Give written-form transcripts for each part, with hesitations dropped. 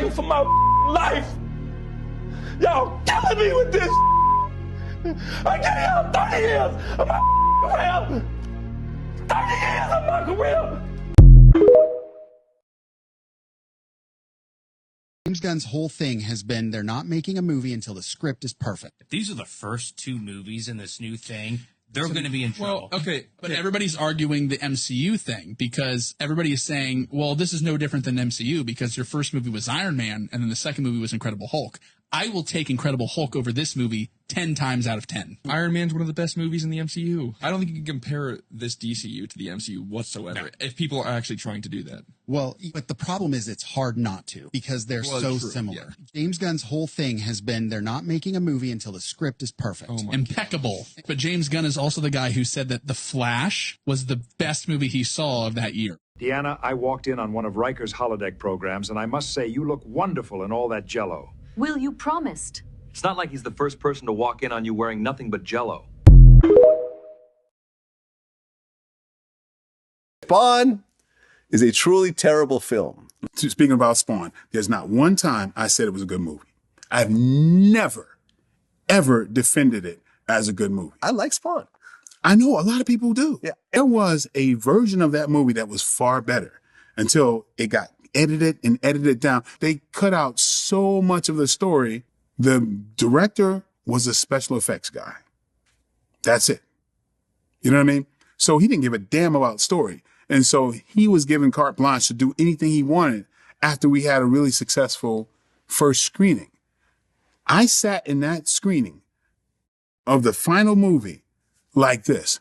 fighting for my life. Y'all killing me with this. I gave y'all 30 years of my career. 30 years of my career. James Gunn's whole thing has been they're not making a movie until the script is perfect. If these are the first two movies in this new thing, they're going to be in trouble. Well, okay, but everybody's arguing the MCU thing because everybody is saying, well, this is no different than MCU because your first movie was Iron Man and then the second movie was Incredible Hulk. I will take Incredible Hulk over this movie 10 times out of 10. Iron Man's one of the best movies in the MCU. I don't think you can compare this DCU to the MCU whatsoever, if people are actually trying to do that. Well, but the problem is it's hard not to because they're so similar. Yeah. James Gunn's whole thing has been they're not making a movie until the script is perfect. Oh impeccable. God. But James Gunn is also the guy who said that The Flash was the best movie he saw of that year. Deanna, I walked in on one of Riker's holodeck programs, and I must say you look wonderful in all that jello. Will, you promised. It's not like he's the first person to walk in on you wearing nothing but jello. Spawn is a truly terrible film. Speaking about Spawn, there's not one time I said it was a good movie. I've never, ever defended it as a good movie. I like Spawn. I know a lot of people do. Yeah. There was a version of that movie that was far better until it got edited down. They cut out so much of the story. The director was a special effects guy. That's it. You know what I mean? So he didn't give a damn about story. And so he was given carte blanche to do anything he wanted after we had a really successful first screening. I sat in that screening of the final movie like this.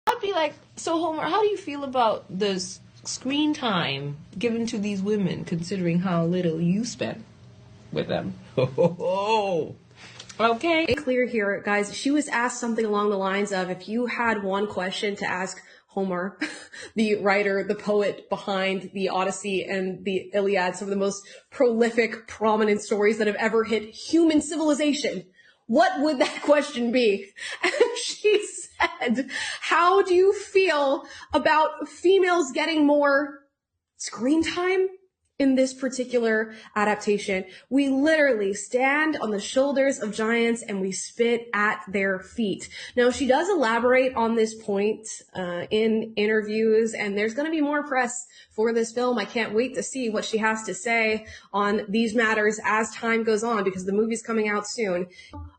I'd be like, so Homer, how do you feel about this screen time given to these women, considering how little you spent with them? Okay. Clear here, guys. She was asked something along the lines of, if you had one question to ask Homer, the writer, the poet behind the Odyssey and the Iliad, some of the most prolific, prominent stories that have ever hit human civilization, what would that question be? And she said, how do you feel about females getting more screen time? In this particular adaptation, we literally stand on the shoulders of giants and we spit at their feet. Now, she does elaborate on this point in interviews, and there's going to be more press for this film. I can't wait to see what she has to say on these matters as time goes on, because the movie's coming out soon.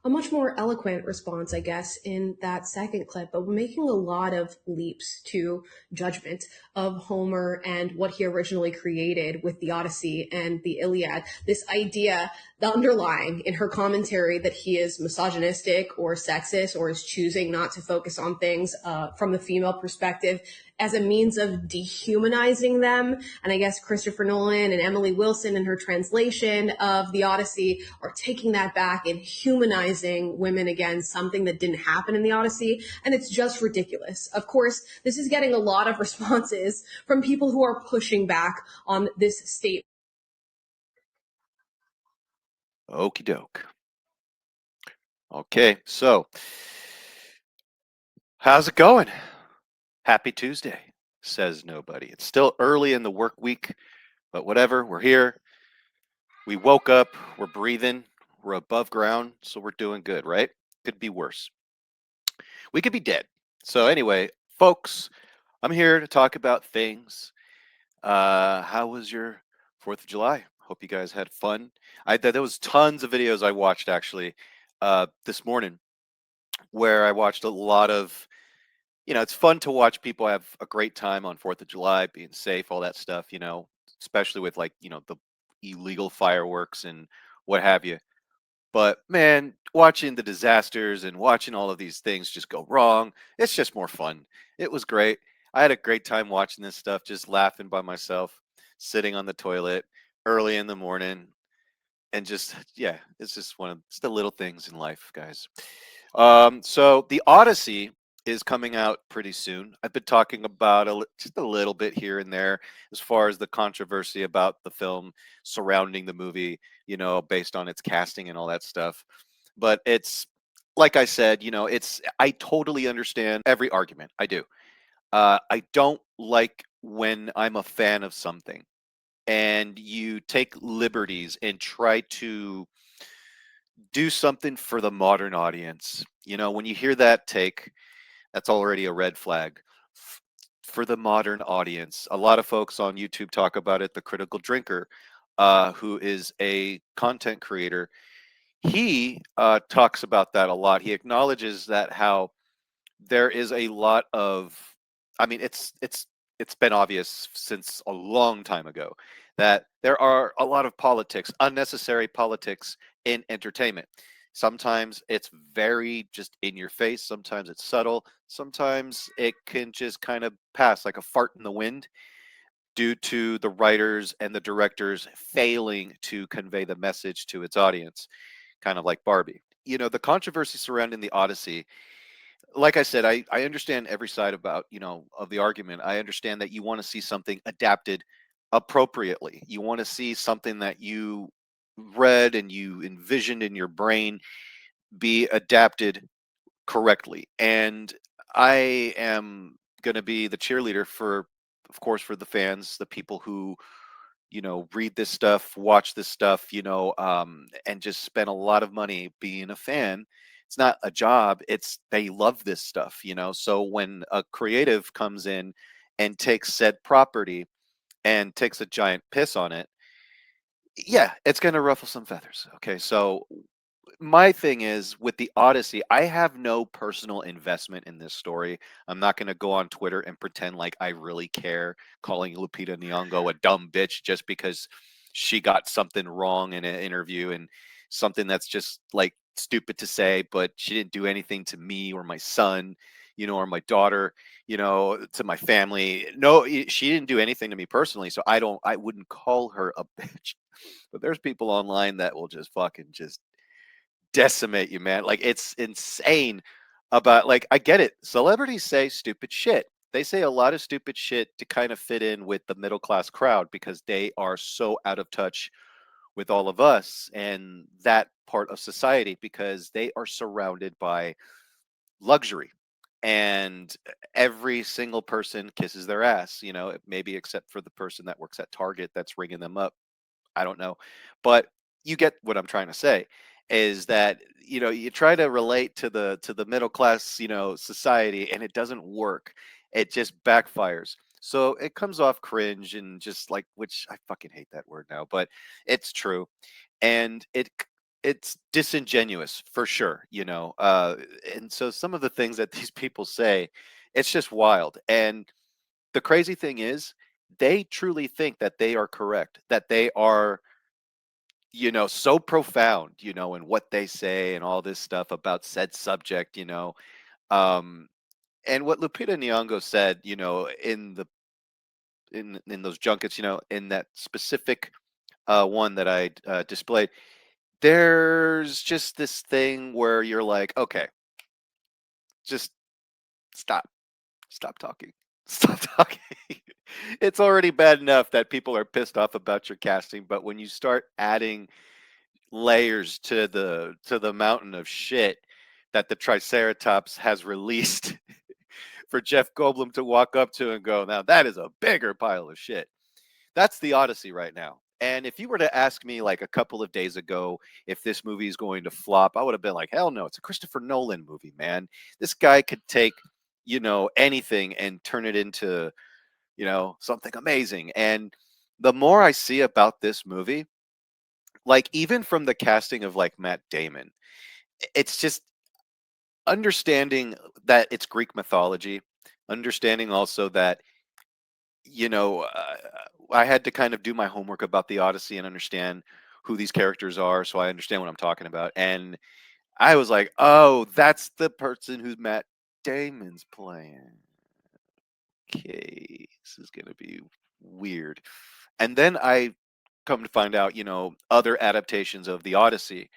A much more eloquent response, I guess, in that second clip, but we're making a lot of leaps to judgment of Homer and what he originally created with the Odyssey and the Iliad. This idea, the underlying in her commentary, that he is misogynistic or sexist or is choosing not to focus on things from the female perspective as a means of dehumanizing them. And I guess Christopher Nolan and Emily Wilson in her translation of the Odyssey are taking that back and humanizing women again, something that didn't happen in the Odyssey. And it's just ridiculous. Of course, this is getting a lot of responses from people who are pushing back on this statement. Okie doke. Okay, so how's it going? Happy Tuesday, says nobody. It's still early in the work week, but whatever, we're here. We woke up, we're breathing, we're above ground, so we're doing good, right? Could be worse. We could be dead. So anyway, folks, I'm here to talk about things. How was your 4th of July? Hope you guys had fun. There was tons of videos I watched actually this morning where I watched a lot of, it's fun to watch people have a great time on 4th of July, being safe, all that stuff, especially with the illegal fireworks and what have you. But man, watching the disasters and watching all of these things just go wrong, it's just more fun. It was great. I had a great time watching this stuff, just laughing by myself, sitting on the toilet early in the morning. And just, yeah, it's just it's the little things in life, guys. So the Odyssey is coming out pretty soon. I've been talking about just a little bit here and there as far as the controversy about the film surrounding the movie, based on its casting and all that stuff. But it's, like I said, I totally understand every argument. I do. I don't like when I'm a fan of something and you take liberties and try to do something for the modern audience. You know, when you hear that take, that's already a red flag. For the modern audience, a lot of folks on YouTube talk about it. The Critical Drinker, who is a content creator, he talks about that a lot. He acknowledges that how there is a lot of, I mean, it's been obvious since a long time ago that there are a lot of politics, unnecessary politics in entertainment. Sometimes it's very just in your face, sometimes it's subtle, sometimes it can just kind of pass like a fart in the wind due to the writers and the directors failing to convey the message to its audience, kind of like Barbie. You know, the controversy surrounding the Odyssey, like I said, I understand every side about, you know, of the argument. I understand that you want to see something adapted appropriately. You want to see something that you read and you envisioned in your brain be adapted correctly. And I am going to be the cheerleader for, of course, for the fans, the people who, you know, read this stuff, watch this stuff, you know, and just spend a lot of money being a fan. It's not a job, it's they love this stuff, you know. So when a creative comes in and takes said property and takes a giant piss on it, yeah, it's going to ruffle some feathers. Okay, so my thing is with the Odyssey, I have no personal investment in this story. I'm not going to go on Twitter and pretend like I really care, calling Lupita Nyong'o a dumb bitch just because she got something wrong in an interview and something that's just like stupid to say, but she didn't do anything to me or my son, you know, or my daughter, you know, to my family. No, she didn't do anything to me personally, so I wouldn't call her a bitch. But there's people online that will just fucking just decimate you, man. Like it's insane about like I get it. Celebrities say stupid shit. They say a lot of stupid shit to kind of fit in with the middle class crowd because they are so out of touch with all of us and that part of society because they are surrounded by luxury. And every single person kisses their ass, you know, maybe except for the person that works at Target that's ringing them up. I don't know. But you get what I'm trying to say is that, you know, you try to relate to the middle class, you know, society and it doesn't work. It just backfires. So it comes off cringe and just like which I fucking hate that word now, but it's true. And it's disingenuous for sure, you know. And so some of the things that these people say, it's just wild. And the crazy thing is they truly think that they are correct, that they are, you know, so profound, you know, in what they say and all this stuff about said subject, you know. Um, and what Lupita Nyong'o said, you know, in the in those junkets, you know, in that specific one that I displayed, there's just this thing where you're like, okay, just stop, stop talking, stop talking. It's already bad enough that people are pissed off about your casting, but when you start adding layers to the mountain of shit that the Triceratops has released for Jeff Goldblum to walk up to and go, now that is a bigger pile of shit. That's the Odyssey right now. And if you were to ask me like a couple of days ago if this movie is going to flop, I would have been like, hell no, it's a Christopher Nolan movie, man. This guy could take, you know, anything and turn it into, you know, something amazing. And the more I see about this movie, like even from the casting of like Matt Damon, it's just understanding that it's Greek mythology, understanding also that, you know, I had to kind of do my homework about the Odyssey and understand who these characters are so I understand what I'm talking about. And I was like, oh, that's the person who Matt Damon's playing. Okay, this is going to be weird. And then I come to find out, you know, other adaptations of the Odyssey.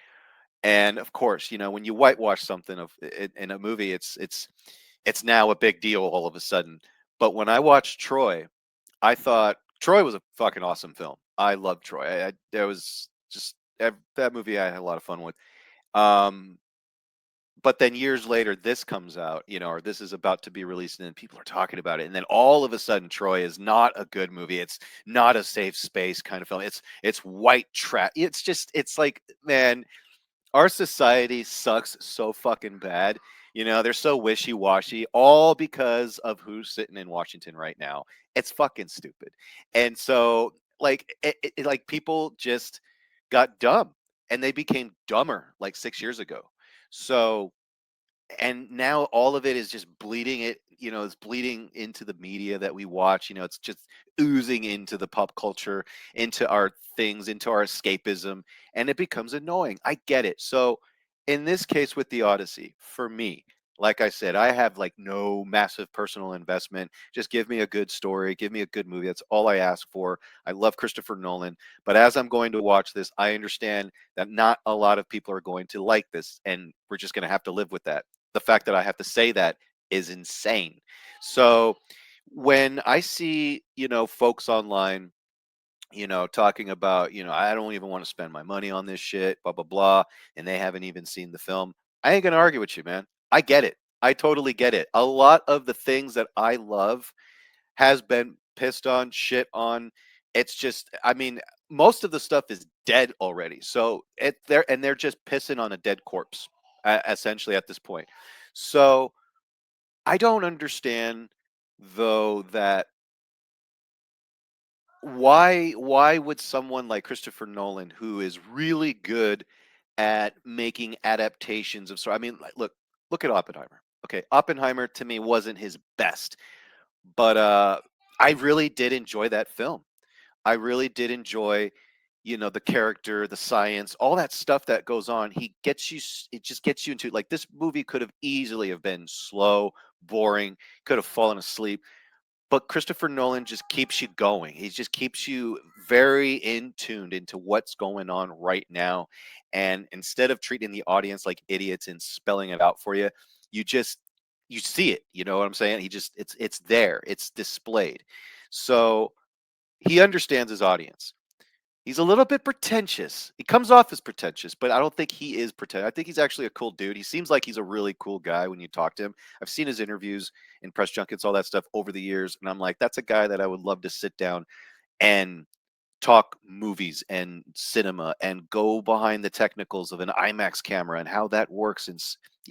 And of course, you know, when you whitewash something in a movie, it's now a big deal all of a sudden. But when I watched Troy, I thought Troy was a fucking awesome film. I love Troy. There was just that movie I had a lot of fun with. Um, but then years later, this comes out, or this is about to be released, and then people are talking about it, and then all of a sudden, Troy is not a good movie. It's not a safe space kind of film. It's white trash. It's like, man, our society sucks so fucking bad. They're so wishy-washy, all because of who's sitting in Washington right now. It's fucking stupid. And so, like, like people just got dumb, and they became dumber like 6 years ago. So, and now all of it is just bleeding it's bleeding into the media that we watch. It's just oozing into the pop culture, into our things, into our escapism, and it becomes annoying. I get it. So in this case with the Odyssey, for me, like I said, I have like no massive personal investment. Just give me a good story, give me a good movie. That's all I ask for. I love Christopher Nolan, but as I'm going to watch this, I understand that not a lot of people are going to like this, and we're just going to have to live with that. The fact that I have to say that is insane. So when I see, folks online, talking about, I don't even want to spend my money on this shit, blah, blah, blah, and they haven't even seen the film, I ain't going to argue with you, man. I get it. I totally get it. A lot of the things that I love has been pissed on, shit on. It's just, I mean, most of the stuff is dead already. So they're just pissing on a dead corpse, essentially at this point. So I don't understand though that why would someone like Christopher Nolan, who is really good at making adaptations of I mean, like, look at Oppenheimer. Okay, Oppenheimer to me wasn't his best, but I really did enjoy that film. I really did enjoy, the character, the science, all that stuff that goes on. It just gets you into, like, this movie could have easily have been slow, boring, could have fallen asleep, but Christopher Nolan just keeps you going. He just keeps you very in tuned into what's going on right now. And instead of treating the audience like idiots and spelling it out for you, you just you see it. You know what I'm saying? It's there. It's displayed. So he understands his audience. He's a little bit pretentious. He comes off as pretentious, but I don't think he is pretentious. I think he's actually a cool dude. He seems like he's a really cool guy when you talk to him. I've seen his interviews and press junkets, all that stuff over the years, and I'm like, that's a guy that I would love to sit down and talk movies and cinema and go behind the technicals of an IMAX camera and how that works, and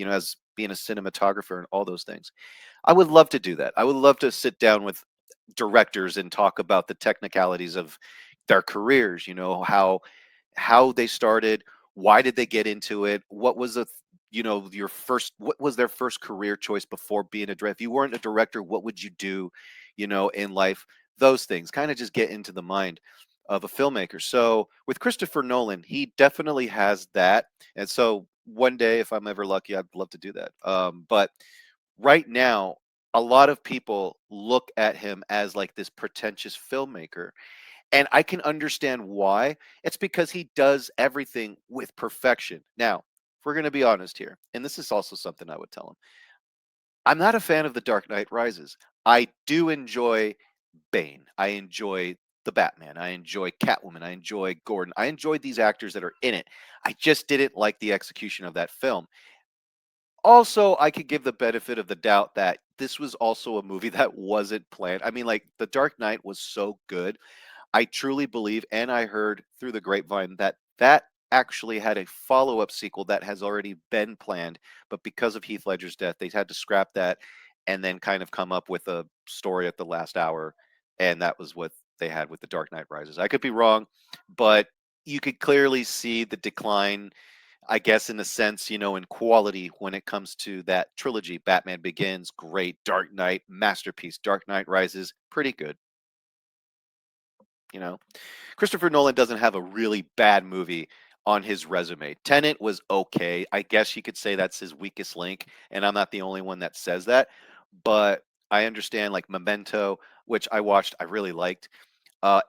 as being a cinematographer and all those things. I would love to do that. I would love to sit down with directors and talk about the technicalities of their careers, how they started, why did they get into it, what was what was their first career choice before being a director. If you weren't a director, what would you do, in life? Those things kind of just get into the mind of a filmmaker. So with Christopher Nolan, he definitely has that. And so one day, if I'm ever lucky, I'd love to do that. But right now, a lot of people look at him as like this pretentious filmmaker. And I can understand why. It's because he does everything with perfection. Now, if we're going to be honest here, and this is also something I would tell him, I'm not a fan of The Dark Knight Rises. I do enjoy Bane. I enjoy the Batman. I enjoy Catwoman. I enjoy Gordon. I enjoyed these actors that are in it. I just didn't like the execution of that film. Also, I could give the benefit of the doubt that this was also a movie that wasn't planned. I mean, like, The Dark Knight was so good. I truly believe, and I heard through the grapevine, that that actually had a follow-up sequel that has already been planned, but because of Heath Ledger's death, they had to scrap that and then kind of come up with a story at the last hour, and that was what they had with The Dark Knight Rises. I could be wrong, but you could clearly see the decline, I guess, in a sense, in quality when it comes to that trilogy. Batman Begins, great. Dark Knight, masterpiece. Dark Knight Rises, pretty good. Christopher Nolan doesn't have a really bad movie on his resume. Tenet was okay. I guess you could say that's his weakest link, and I'm not the only one that says that. But I understand, like, Memento, which I watched, I really liked.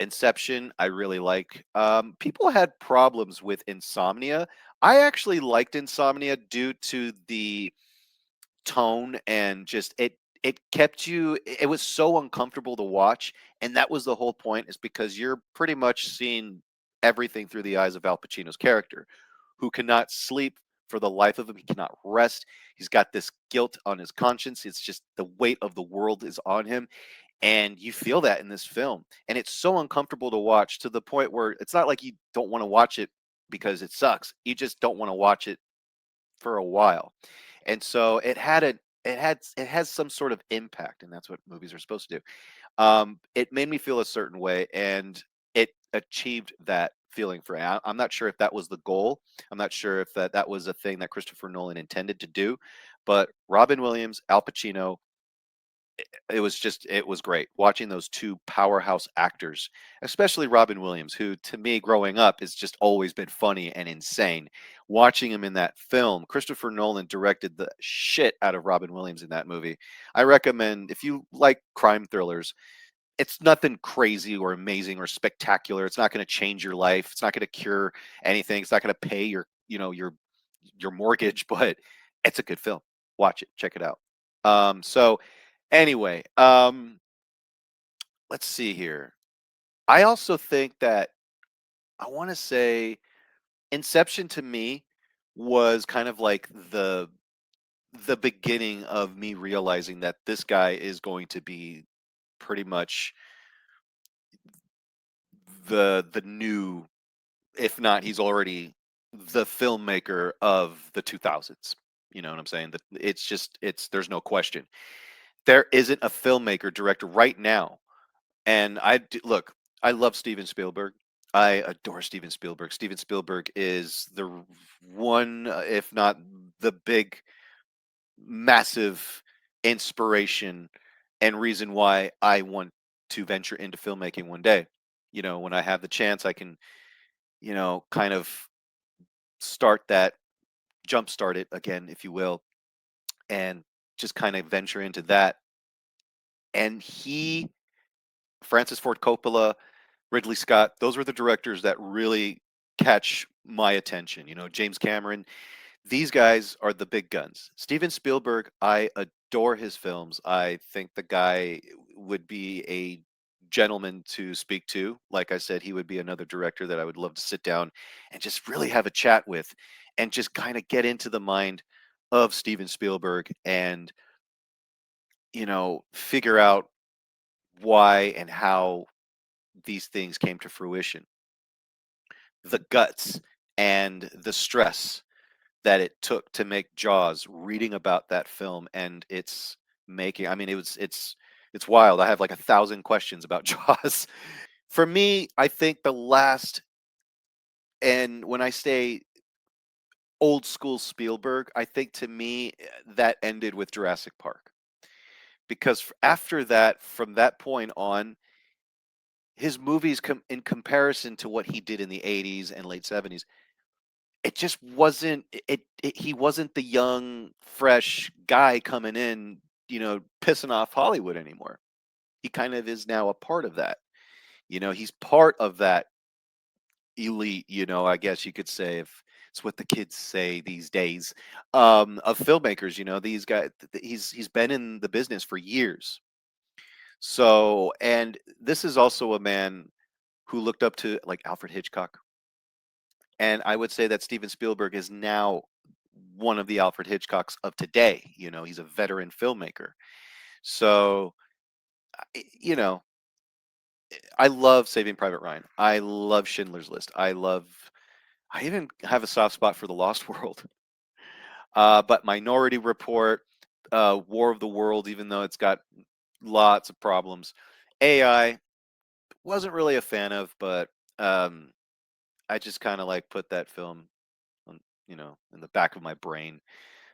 Inception, I really like. People had problems with Insomnia. I actually liked Insomnia due to the tone, and just it kept you, it was so uncomfortable to watch, and that was the whole point, is because you're pretty much seeing everything through the eyes of Al Pacino's character, who cannot sleep for the life of him. He cannot rest. He's got this guilt on his conscience. It's just the weight of the world is on him. And you feel that in this film. And it's so uncomfortable to watch, to the point where it's not like you don't want to watch it because it sucks. You just don't want to watch it for a while. And so it has some sort of impact, and that's what movies are supposed to do. It made me feel a certain way, and it achieved that feeling for me. I'm not sure if that was the goal. I'm not sure if that was a thing that Christopher Nolan intended to do, but Robin Williams, Al Pacino, it was great watching those two powerhouse actors, especially Robin Williams, who to me growing up has just always been funny and insane. Watching him in that film, Christopher Nolan directed the shit out of Robin Williams in that movie. I recommend, if you like crime thrillers, it's nothing crazy or amazing or spectacular. It's not going to change your life. It's not going to cure anything. It's not going to pay your, your mortgage, but it's a good film. Watch it, check it out. So anyway, let's see here. I also think that I want to say Inception to me was kind of like the beginning of me realizing that this guy is going to be pretty much the new, if not he's already the filmmaker of the 2000s. You know what I'm saying? That it's there's no question. There isn't a filmmaker director right now. And look, I love Steven Spielberg. I adore Steven Spielberg. Steven Spielberg is the one, if not the big, massive inspiration and reason why I want to venture into filmmaking one day. When I have the chance, I can, kind of start that, jumpstart it again, if you will, and just kind of venture into that. And Francis Ford Coppola, Ridley Scott, those were the directors that really catch my attention. James Cameron, these guys are the big guns. Steven Spielberg, I adore his films. I think the guy would be a gentleman to speak to. Like I said, he would be another director that I would love to sit down and just really have a chat with and just kind of get into the mind of Steven Spielberg and, figure out why and how these things came to fruition. The guts and the stress that it took to make Jaws, reading about that film and its making. I mean, it's wild. I have like 1,000 questions about Jaws. For me, I think the last, and when I say old school Spielberg, I think to me that ended with Jurassic Park. Because after that, from that point on, his movies in comparison to what he did in the 80s and late 70s, it just wasn't he wasn't the young fresh guy coming in, pissing off Hollywood anymore. He kind of is now a part of that. He's part of that elite, I guess you could say, if it's what the kids say these days, of filmmakers. These guys, he's been in the business for years. So, and this is also a man who looked up to like Alfred Hitchcock. And I would say that Steven Spielberg is now one of the Alfred Hitchcocks of today. He's a veteran filmmaker. So, you know, I love Saving Private Ryan. I love Schindler's List. I even have a soft spot for The Lost World. But Minority Report, War of the Worlds, even though it's got lots of problems. AI, wasn't really a fan of, but I just kind of like put that film on, in the back of my brain.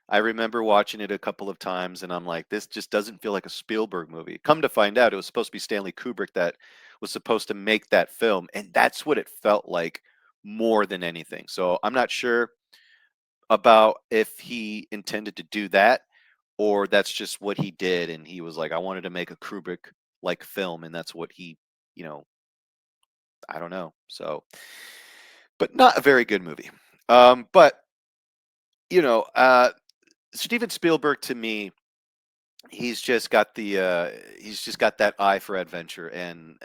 I remember watching it a couple of times and I'm like, this just doesn't feel like a Spielberg movie. Come to find out, it was supposed to be Stanley Kubrick that was supposed to make that film. And that's what it felt like more than anything. So I'm not sure about if he intended to do that or that's just what he did. And he was like, I wanted to make a Kubrick like film. And that's what he, I don't know. So, but not a very good movie. But, Steven Spielberg to me, he's just got that eye for adventure and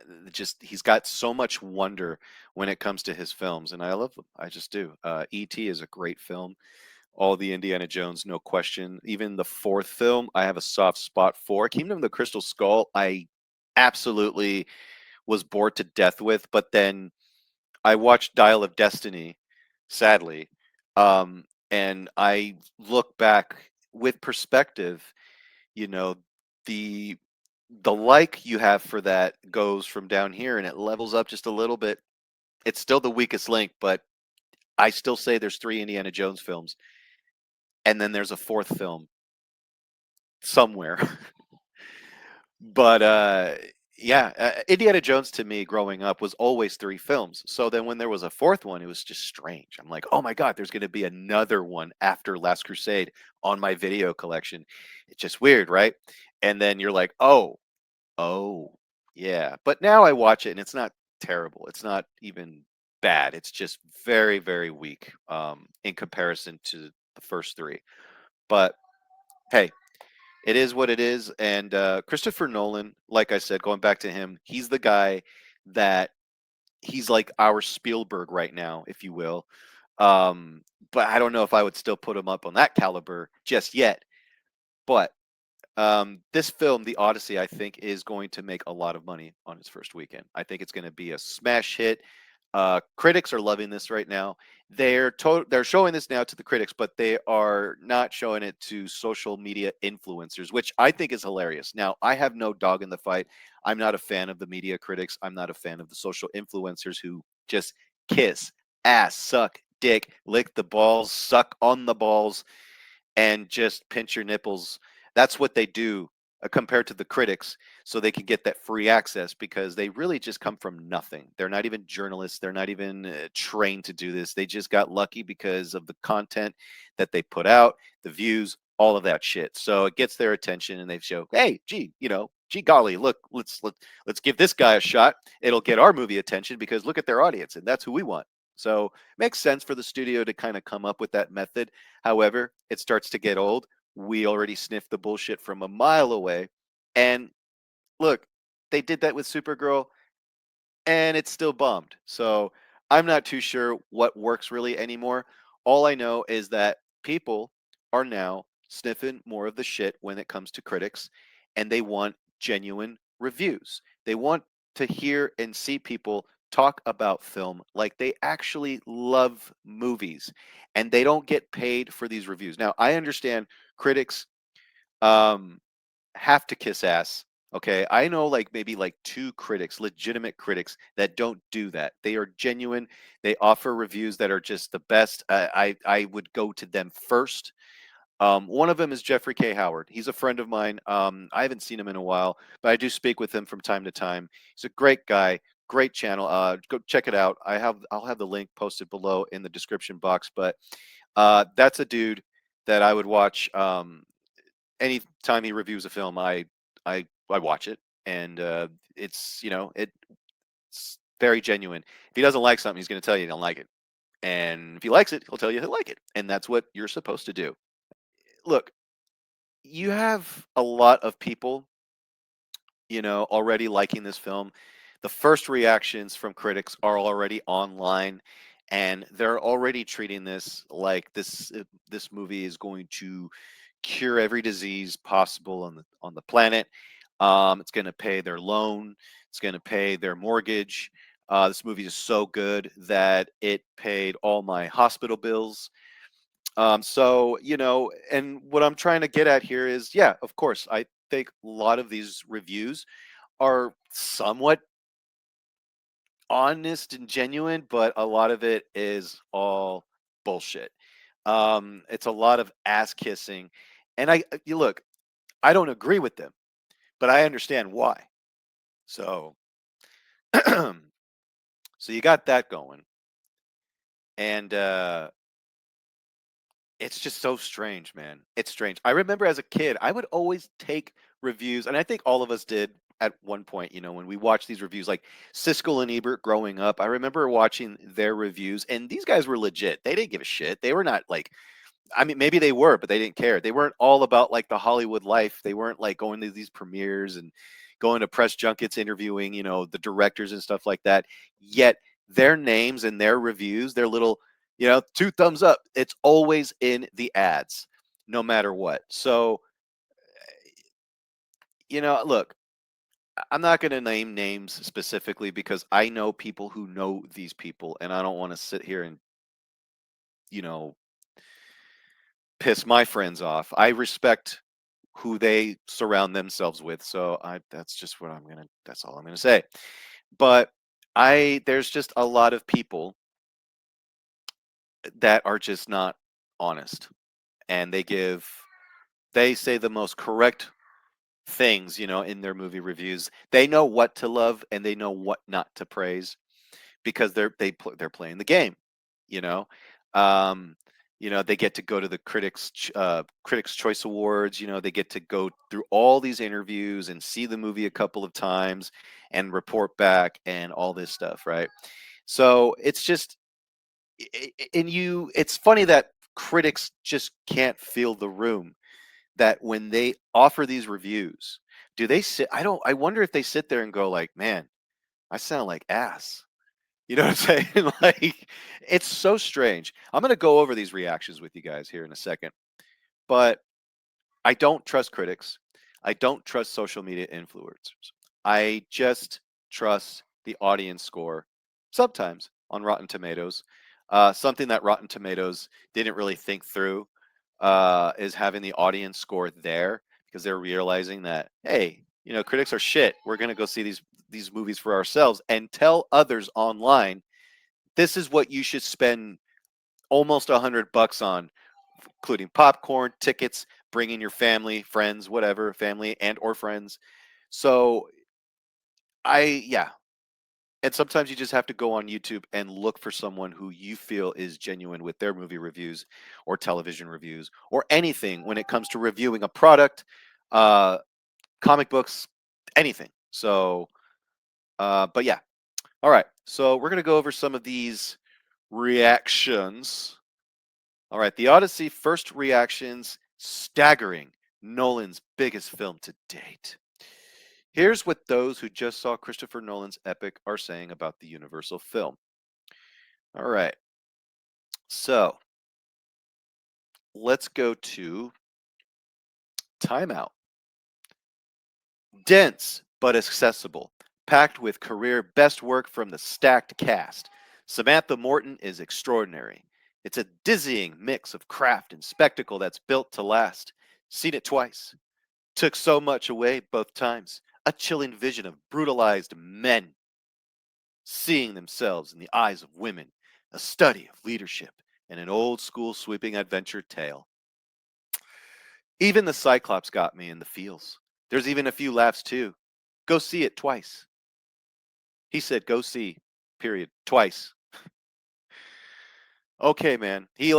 he's got so much wonder when it comes to his films and I love them. I just do. E.T. is a great film. all the Indiana Jones, no question. Even the fourth film, I have a soft spot for. Kingdom of the Crystal Skull, I absolutely was bored to death with, but then I watched Dial of Destiny, sadly, and I look back with perspective. You know, the like you have for that goes from down here, and it levels up just a little bit. It's still the weakest link, but I still say there's 3 Indiana Jones films, and then there's a fourth film somewhere. But yeah, Indiana Jones to me growing up was always 3 films. So then when there was a fourth one, it was just strange. I'm like, oh my God, there's going to be another one after Last Crusade on my video collection. It's just weird, right? And then you're like, oh, yeah. But now I watch it and it's not terrible. It's not even bad. It's just very, very weak in comparison to the first 3. But hey, it is what it is. And Christopher Nolan, like I said, going back to him, he's the guy that he's like our Spielberg right now, if you will. But I don't know if I would still put him up on that caliber just yet. But this film, The Odyssey, I think is going to make a lot of money on its first weekend. I think it's going to be a smash hit. Critics are loving this right now. They're showing this now to the critics, but they are not showing it to social media influencers, which I think is hilarious. Now, I have no dog in the fight. I'm not a fan of the media critics. I'm not a fan of the social influencers who just kiss ass, suck dick, lick the balls, suck on the balls, and just pinch your nipples. That's what they do compared to the critics, so they can get that free access because they really just come from nothing. They're not even journalists. They're not even trained to do this. They just got lucky because of the content that they put out, the views, all of that shit. So it gets their attention and they show, hey, gee, gee golly, look, let's give this guy a shot. It'll get our movie attention because look at their audience, and that's who we want. So it makes sense for the studio to kind of come up with that method. However, it starts to get old. We already sniffed the bullshit from a mile away. And look, they did that with Supergirl and it still bombed. So I'm not too sure what works really anymore. All I know is that people are now sniffing more of the shit when it comes to critics, and they want genuine reviews. They want to hear and see people talk about film like they actually love movies, and they don't get paid for these reviews. Now, I understand critics um, have to kiss ass. Okay, I know like maybe like 2 critics, legitimate critics that don't do that. They are genuine. They offer reviews that are just the best. I would go to them first. One of them is Jeffrey K. Howard. He's a friend of mine. I haven't seen him in a while, but I do speak with him from time to time. He's a great guy, great channel. Go check it out. I'll have the link posted below in the description box. But that's a dude that I would watch. Anytime he reviews a film, I watch it, and it's it's very genuine. If he doesn't like something, he's going to tell you he don't like it, and if he likes it, he'll tell you he'll like it, and that's what you're supposed to do. Look, you have a lot of people, already liking this film. The first reactions from critics are already online, and they're already treating this like this movie is going to cure every disease possible on the planet. It's going to pay their loan. It's going to pay their mortgage. This movie is so good that it paid all my hospital bills. So, and what I'm trying to get at here is, yeah, of course, I think a lot of these reviews are somewhat honest and genuine, but a lot of it is all bullshit. It's a lot of ass kissing. And you look, I don't agree with them, but I understand why. So, so you got that going. And it's just so strange, man. It's strange. I remember as a kid, I would always take reviews, and I think all of us did at one point, when we watched these reviews, like Siskel and Ebert growing up. I remember watching their reviews, and these guys were legit. They didn't give a shit. They were not like, I mean, maybe they were, but they didn't care. They weren't all about like the Hollywood life. They weren't like going to these premieres and going to press junkets, interviewing, the directors and stuff like that. Yet their names and their reviews, their little, You know, 2 thumbs up. It's always in the ads, no matter what. So, you know, look, I'm not going to name names specifically because I know people who know these people, and I don't want to sit here and, you know, piss my friends off. I respect who they surround themselves with. So that's just what that's all I'm gonna say. But there's just a lot of people that are just not honest, and they say the most correct things, you know, in their movie reviews. They know what to love and they know what not to praise because they're playing the game, you know. Um, you know, they get to go to the Critics Choice Awards. You know, they get to go through all these interviews and see the movie a couple of times and report back and all this stuff, right? So it's just, it's funny that critics just can't feel the room. That when they offer these reviews, do they sit? I wonder if they sit there and go like, "Man, I sound like ass." You know what I'm saying? Like, it's so strange. I'm gonna go over these reactions with you guys here in a second, but I don't trust critics. I don't trust social media influencers. I just trust the audience score sometimes on Rotten Tomatoes. Something that Rotten Tomatoes didn't really think through is having the audience score there because they're realizing that, hey, you know, critics are shit. We're gonna go see these movies for ourselves and tell others online this is what you should spend almost $100 on, including popcorn, tickets, bringing your family, friends, whatever, family and or friends. So yeah. And sometimes you just have to go on YouTube and look for someone who you feel is genuine with their movie reviews or television reviews or anything when it comes to reviewing a product, uh, comic books, anything. So, but yeah. All right. So we're going to go over some of these reactions. All right, The Odyssey first reactions, staggering, Nolan's biggest film to date. Here's what those who just saw Christopher Nolan's epic are saying about the Universal film. All right, so let's go to Timeout. Dense but accessible, packed with career best work from the stacked cast. Samantha Morton is extraordinary. It's a dizzying mix of craft and spectacle that's built to last. Seen it twice. Took so much away both times. A chilling vision of brutalized men seeing themselves in the eyes of women. A study of leadership and an old school sweeping adventure tale. Even the Cyclops got me in the feels. There's even a few laughs too. Go see it twice. He said go see, period, twice. Okay, man. He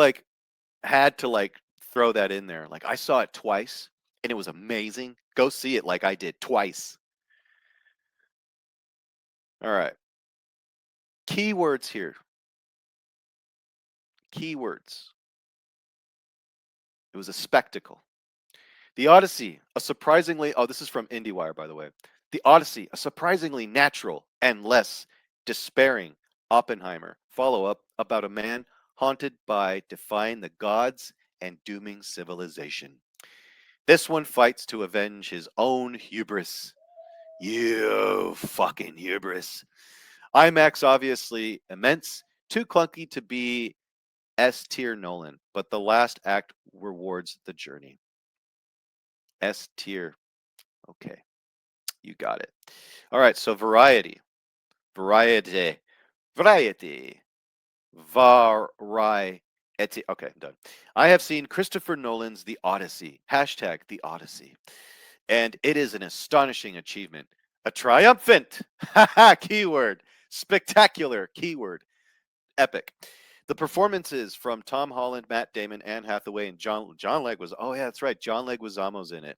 had to throw that in there. Like, I saw it twice and it was amazing. Go see it like I did twice. All right. Keywords here. Keywords. It was a spectacle. The Odyssey, a surprisingly, oh, this is from IndieWire, by the way. The Odyssey, a surprisingly natural and less despairing Oppenheimer follow-up about a man haunted by defying the gods and dooming civilization. This one fights to avenge his own hubris. You fucking hubris. IMAX obviously immense, too clunky to be S tier Nolan, but the last act rewards the journey. S tier. Okay, you got it. All right, so variety. Variety. Variety. Variety. Okay, I'm done. I have seen Christopher Nolan's The Odyssey. Hashtag The Odyssey. And it is an astonishing achievement. A triumphant. Keyword. Spectacular. Keyword. Epic. The performances from Tom Holland, Matt Damon, Anne Hathaway, and John Leguizamo. Oh yeah, that's right. John Leguizamo's in it.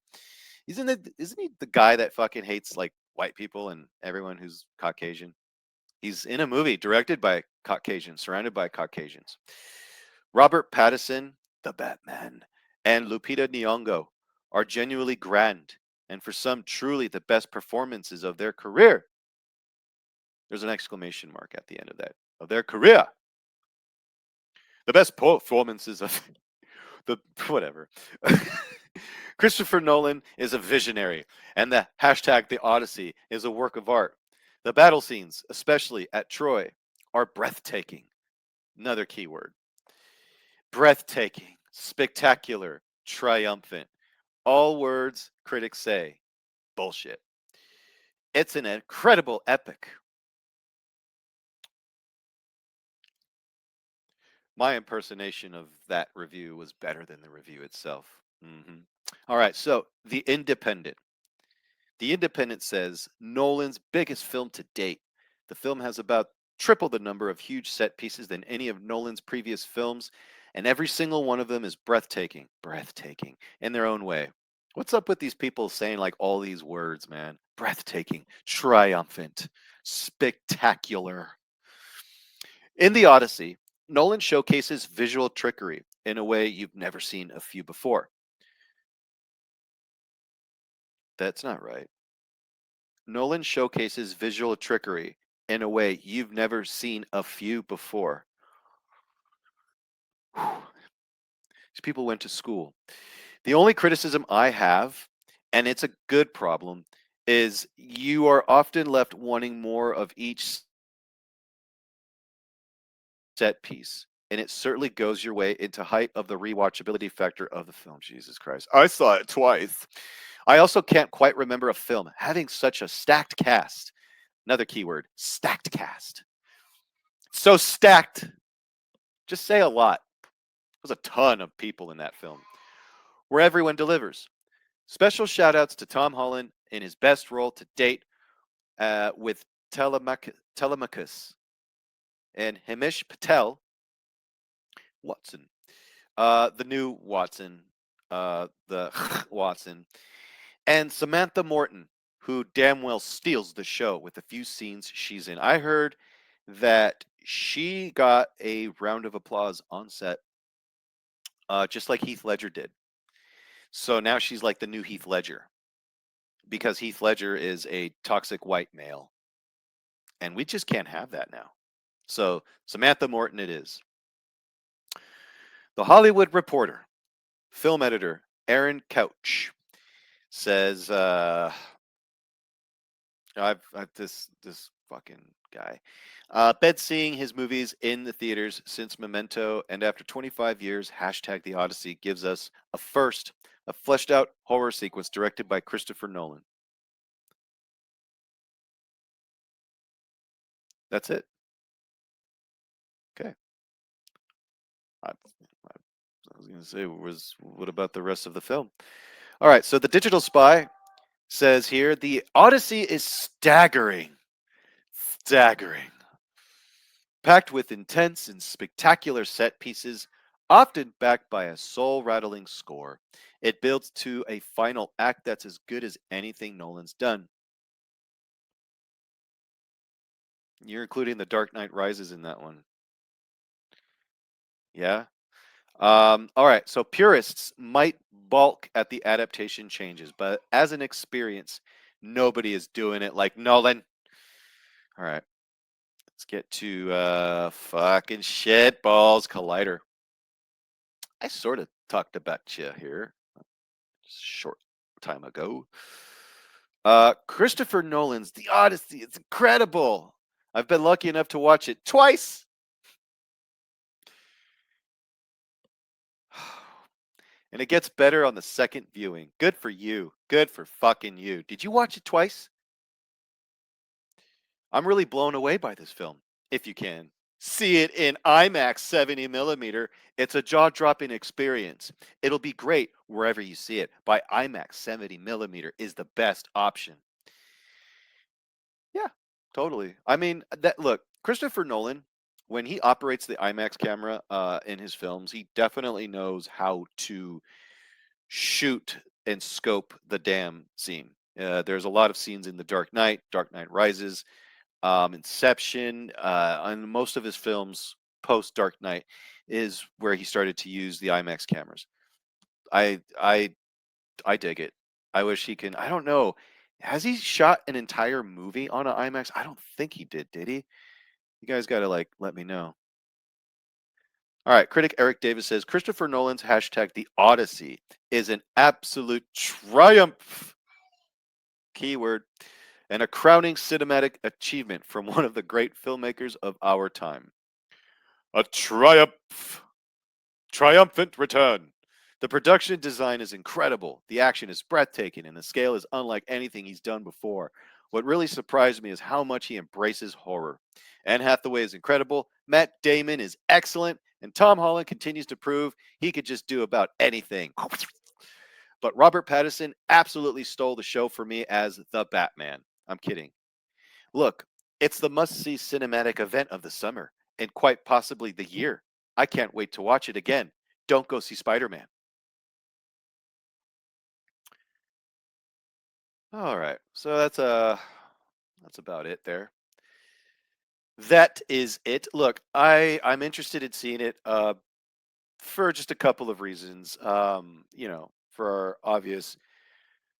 Isn't he the guy that fucking hates like white people and everyone who's Caucasian? He's in a movie directed by Caucasians, surrounded by Caucasians. Robert Pattinson, the Batman, and Lupita Nyong'o are genuinely grand, and for some, truly the best performances of their career. There's an exclamation mark at the end of that. Of their career. The best performances of the whatever. Christopher Nolan is a visionary, and the hashtag The Odyssey is a work of art. The battle scenes, especially at Troy, are breathtaking. Another keyword. Breathtaking, spectacular, triumphant. All words critics say bullshit. It's an incredible epic. My impersonation of that review was better than the review itself. All right, so The Independent. The Independent says Nolan's biggest film to date. The film has about triple the number of huge set pieces than any of Nolan's previous films, and every single one of them is breathtaking, breathtaking in their own way. What's up with these people saying like all these words, man? Breathtaking, triumphant, spectacular. In The Odyssey, Nolan showcases visual trickery in a way you've never seen a few before. That's not right. Nolan showcases visual trickery in a way you've never seen a few before. These people went to school. The only criticism I have, and it's a good problem, is you are often left wanting more of each set piece. And it certainly goes your way into height of the rewatchability factor of the film. Jesus Christ. I saw it twice. I also can't quite remember a film having such a stacked cast. Another keyword, stacked cast. So stacked. Just say a lot. There's a ton of people in that film where everyone delivers. Special shout outs to Tom Holland in his best role to date with Telemachus and Hamish Patel, Watson. The new Watson, the Watson, and Samantha Morton, who damn well steals the show with the few scenes she's in. I heard that she got a round of applause on set, just like Heath Ledger did. So now she's like the new Heath Ledger, because Heath Ledger is a toxic white male, and we just can't have that now. So Samantha Morton it is. The Hollywood Reporter, film editor Aaron Couch says, I've this fucking guy. Been seeing his movies in the theaters since Memento, and after 25 years, hashtag The Odyssey gives us a fleshed out horror sequence directed by Christopher Nolan. That's it. Okay. I was going to say, what about the rest of the film? All right, so the Digital Spy says here, the Odyssey is staggering. Staggering. Packed with intense and spectacular set pieces, often backed by a soul-rattling score. It builds to a final act that's as good as anything Nolan's done. You're including The Dark Knight Rises in that one. Yeah? All right, so purists might balk at the adaptation changes, but as an experience, nobody is doing it like Nolan. All right, let's get to fucking shit balls Collider. I sort of talked about you here short time ago. Christopher Nolan's The Odyssey. It's incredible. I've been lucky enough to watch it twice. And it gets better on the second viewing. Good for you. Good for fucking you. Did you watch it twice? I'm really blown away by this film, if you can. See it in IMAX 70 millimeter. It's a jaw-dropping experience. It'll be great wherever you see it. By IMAX 70 millimeter is the best option. Yeah, totally. I mean, look, Christopher Nolan, when he operates the IMAX camera in his films, he definitely knows how to shoot and scope the damn scene. There's a lot of scenes in The Dark Knight, Dark Knight Rises, Inception, and most of his films post Dark Knight is where he started to use the IMAX cameras. I dig it. I wish he can. I don't know. Has he shot an entire movie on an IMAX? I don't think he did he? You guys got to like let me know. All right, critic Eric Davis says Christopher Nolan's hashtag The Odyssey is an absolute triumph, keyword, and a crowning cinematic achievement from one of the great filmmakers of our time. A triumphant return. The production design is incredible, the action is breathtaking, and the scale is unlike anything he's done before. What really surprised me is how much he embraces horror. Anne Hathaway is incredible, Matt Damon is excellent, and Tom Holland continues to prove he could just do about anything. But Robert Pattinson absolutely stole the show for me as the Batman. I'm kidding. Look, it's the must-see cinematic event of the summer, and quite possibly the year. I can't wait to watch it again. Don't go see Spider-Man. All right, so that's about it there. That is it. Look, I'm interested in seeing it for just a couple of reasons. For obvious,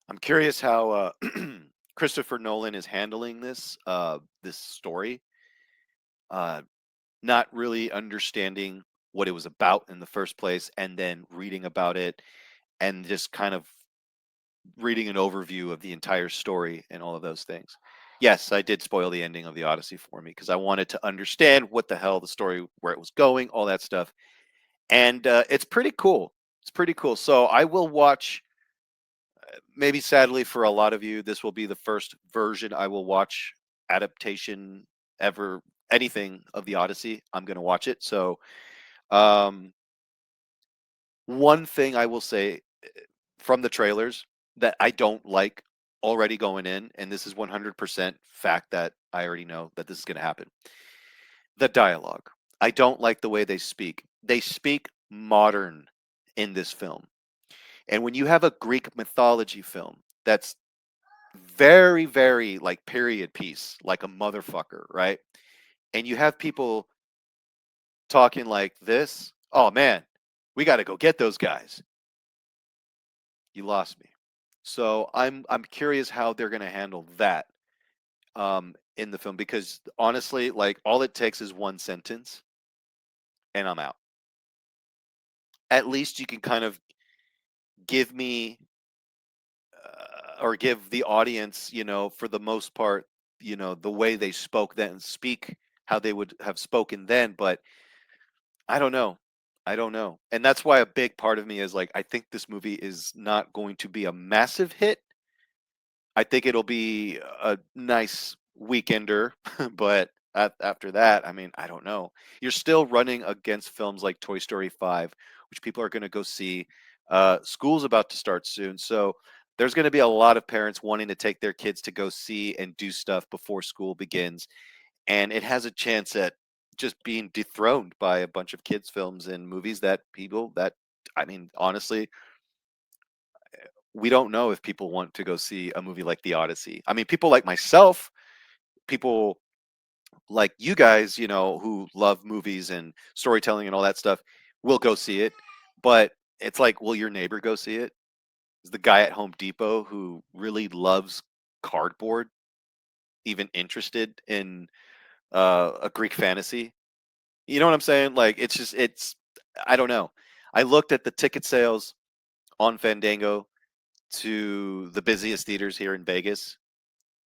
I'm curious how Christopher Nolan is handling this story. Not really understanding what it was about in the first place, and then reading about it, and just kind of reading an overview of the entire story and all of those things. Yes, I did spoil the ending of the Odyssey for me because I wanted to understand what the hell the story, where it was going, all that stuff. And it's pretty cool. It's pretty cool. So I will watch. Maybe sadly for a lot of you, this will be the first version I will watch adaptation ever, anything of the Odyssey. I'm going to watch it. So, um, one thing I will say from the trailers that I don't like already going in, and this is 100% fact that I already know that this is going to happen. The dialogue. I don't like the way they speak. They speak modern in this film. And when you have a Greek mythology film that's very, very like period piece, like a motherfucker, right? And you have people talking like this, oh man, we got to go get those guys. You lost me. So I'm curious how they're going to handle that in the film, because honestly, like all it takes is one sentence and I'm out. At least you can kind of give me or give the audience, for the most part, the way they spoke then, speak how they would have spoken then. But I don't know. I don't know. And that's why a big part of me is like, I think this movie is not going to be a massive hit. I think it'll be a nice weekender, but after that, I mean, I don't know. You're still running against films like Toy Story 5, which people are going to go see. School's about to start soon. So there's going to be a lot of parents wanting to take their kids to go see and do stuff before school begins. And it has a chance at just being dethroned by a bunch of kids' films and movies I mean, honestly, we don't know if people want to go see a movie like The Odyssey. I mean, people like myself, people like you guys, who love movies and storytelling and all that stuff, will go see it. But it's like, will your neighbor go see it? Is the guy at Home Depot who really loves cardboard even interested in a Greek fantasy? You know what I'm saying? Like, I don't know. I looked at the ticket sales on Fandango to the busiest theaters here in Vegas,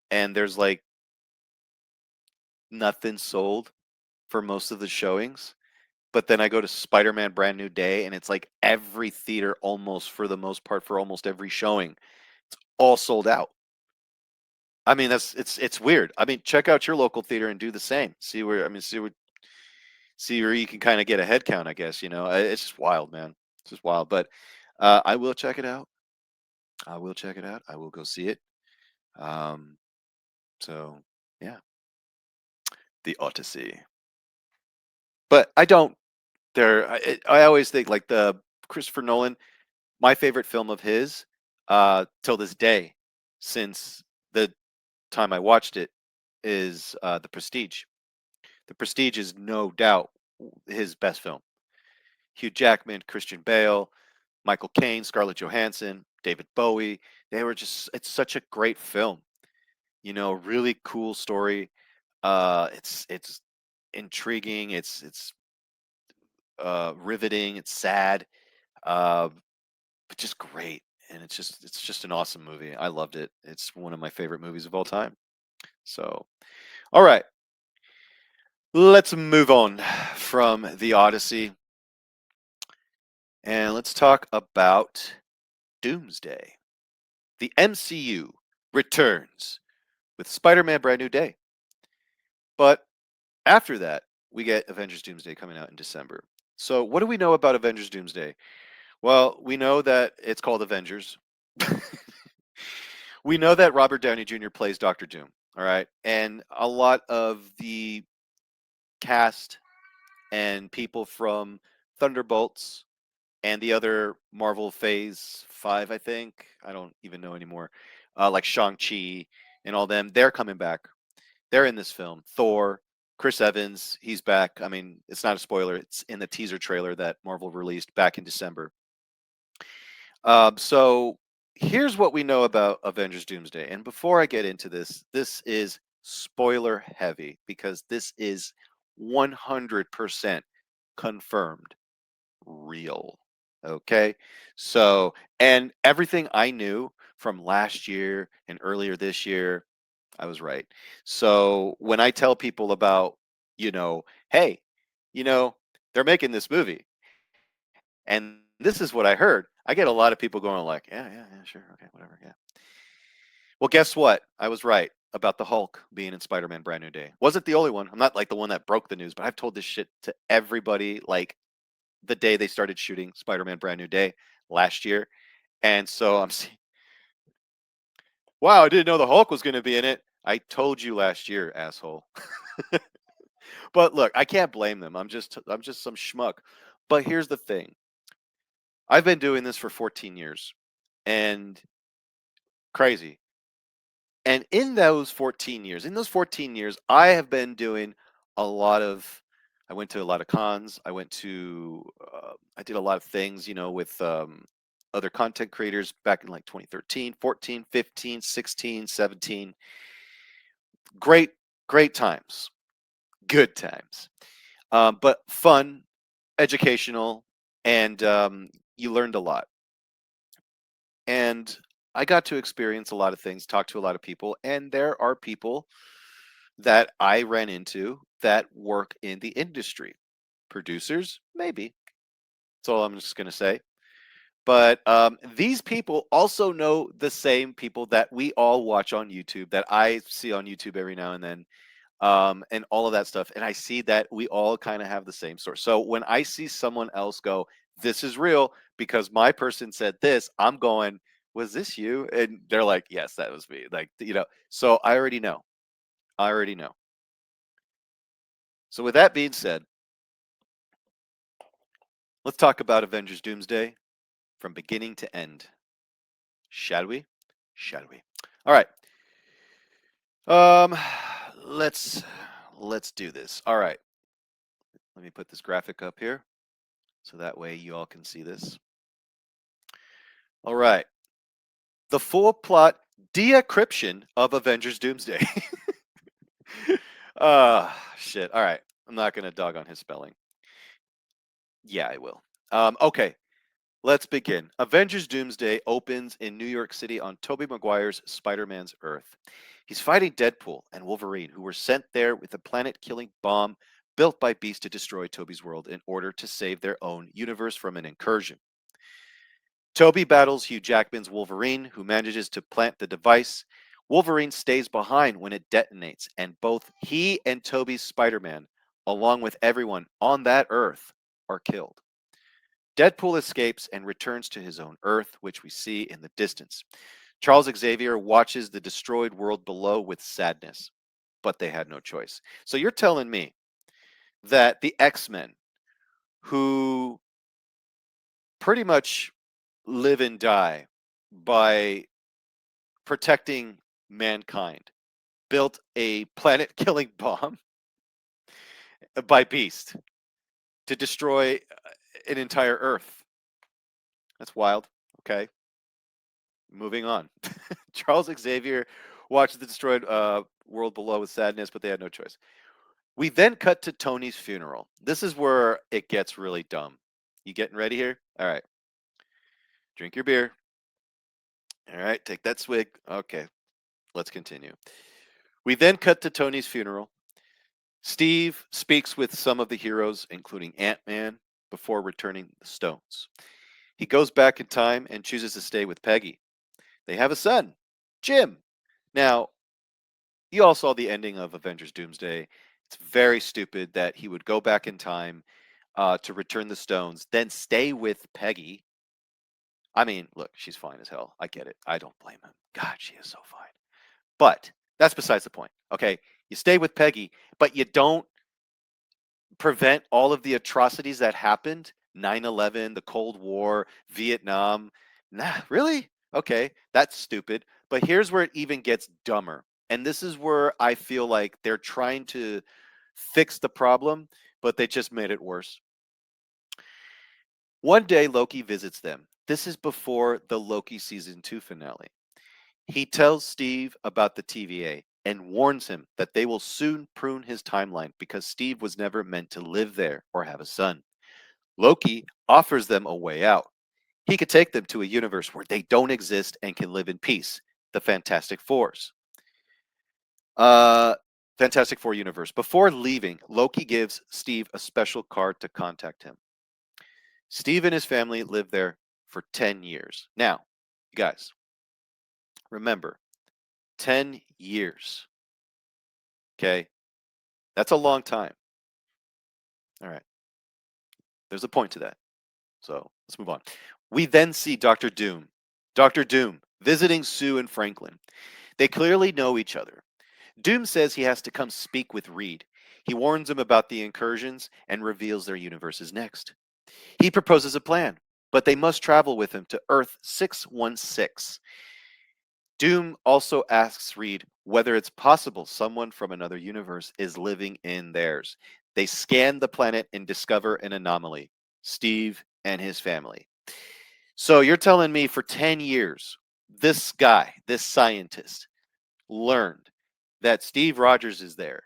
and there's like nothing sold for most of the showings. But then I go to Spider-Man Brand New Day, and it's like every theater, almost for the most part, for almost every showing, it's all sold out. I mean, it's weird. I mean, check out your local theater and do the same. See where you can kind of get a head count, I guess. It's just wild, man. It's just wild. But I will check it out. I will check it out. I will go see it. Um, so yeah, the Odyssey. But I don't. I always think like the Christopher Nolan, my favorite film of his, till this day, since the time I watched it, is The Prestige. The Prestige is no doubt his best film. Hugh Jackman, Christian Bale, Michael Caine, Scarlett Johansson, David Bowie. It's such a great film. Really cool story. It's intriguing. It's riveting. It's sad, but just great. And it's just an awesome movie. I loved it. It's one of my favorite movies of all time. So, all right, let's move on from the Odyssey, and let's talk about Doomsday. The MCU returns with Spider-Man Brand New Day. But after that, we get Avengers Doomsday coming out in December. So what do we know about Avengers Doomsday? Well, we know that it's called Avengers. We know that Robert Downey Jr. plays Doctor Doom, all right? And a lot of the cast and people from Thunderbolts and the other Marvel Phase 5, I think, I don't even know anymore, like Shang-Chi and all them, they're coming back. They're in this film. Thor, Chris Evans, he's back. I mean, it's not a spoiler. It's in the teaser trailer that Marvel released back in December. So here's what we know about Avengers Doomsday. And before I get into this, this is spoiler heavy because this is 100% confirmed real. Okay. So, and everything I knew from last year and earlier this year, I was right. So when I tell people about, hey, they're making this movie and this is what I heard, I get a lot of people going like, yeah, sure. Okay, whatever. Yeah. Well, guess what? I was right about the Hulk being in Spider-Man Brand New Day. Wasn't the only one. I'm not like the one that broke the news, but I've told this shit to everybody like the day they started shooting Spider-Man Brand New Day last year. And so I'm seeing, wow, I didn't know the Hulk was going to be in it. I told you last year, asshole. But look, I can't blame them. I'm just some schmuck. But here's the thing. I've been doing this for 14 years and crazy. And in those 14 years, I have been doing a lot of, I went to a lot of cons. I did a lot of things, with other content creators back in like 2013, 14, 15, 16, 17. Great, great times, good times, but fun, educational, and you learned a lot. And I got to experience a lot of things, talk to a lot of people, and there are people that I ran into that work in the industry. Producers, maybe. That's all I'm just going to say. But these people also know the same people that we all watch on YouTube, that I see on YouTube every now and then, and all of that stuff. And I see that we all kind of have the same source. So when I see someone else go, this is real because my person said this, I'm going, was this you? And they're like, yes, that was me. Like, so I already know. So with that being said, let's talk about Avengers Doomsday from beginning to end. Shall we? All right. Let's do this. All right. Let me put this graphic up here so that way you all can see this. All right. The full plot decryption of Avengers Doomsday. Shit. All right. I'm not going to dog on his spelling. Yeah, I will. Okay. Let's begin. Avengers Doomsday opens in New York City on Tobey Maguire's Spider-Man's Earth. He's fighting Deadpool and Wolverine, who were sent there with a planet-killing bomb built by Beast to destroy Tobey's world in order to save their own universe from an incursion. Tobey battles Hugh Jackman's Wolverine, who manages to plant the device. Wolverine stays behind when it detonates, and both he and Tobey's Spider-Man, along with everyone on that Earth, are killed. Deadpool escapes and returns to his own Earth, which we see in the distance. Charles Xavier watches the destroyed world below with sadness, but they had no choice. So you're telling me that the X-Men, who pretty much live and die by protecting mankind, built a planet-killing bomb by Beast to destroy an entire Earth. That's wild. Okay. Moving on. Charles Xavier watched the destroyed world below with sadness, but they had no choice. We then cut to Tony's funeral. This is where it gets really dumb. You getting ready here? All right. Drink your beer. All right, take that swig. Okay, let's continue. We then cut to Tony's funeral. Steve speaks with some of the heroes, including Ant-Man, before returning the stones. He goes back in time and chooses to stay with Peggy. They have a son, Jim. Now, you all saw the ending of Avengers Doomsday. It's very stupid that he would go back in time to return the stones, then stay with Peggy. I mean, look, she's fine as hell. I get it. I don't blame him. God, she is so fine. But that's besides the point. Okay, you stay with Peggy, but you don't prevent all of the atrocities that happened. 9/11, the Cold War, Vietnam. Nah, really? Okay, that's stupid. But here's where it even gets dumber. And this is where I feel like they're trying to fix the problem, but they just made it worse. One day, Loki visits them. This is before the Loki season 2 finale. He tells Steve about the TVA and warns him that they will soon prune his timeline because Steve was never meant to live there or have a son. Loki offers them a way out. He could take them to a universe where they don't exist and can live in peace. The Fantastic Fours. Fantastic Four universe. Before leaving, Loki gives Steve a special card to contact him. Steve and his family lived there for 10 years. Now, you guys, remember, 10 years. Okay? That's a long time. All right. There's a point to that. So let's move on. We then see Dr. Doom. Dr. Doom visiting Sue and Franklin. They clearly know each other. Doom says he has to come speak with Reed. He warns him about the incursions and reveals their universe is next. He proposes a plan, but they must travel with him to Earth 616. Doom also asks Reed whether it's possible someone from another universe is living in theirs. They scan the planet and discover an anomaly, Steve and his family. So you're telling me for 10 years, this guy, this scientist, learned that Steve Rogers is there.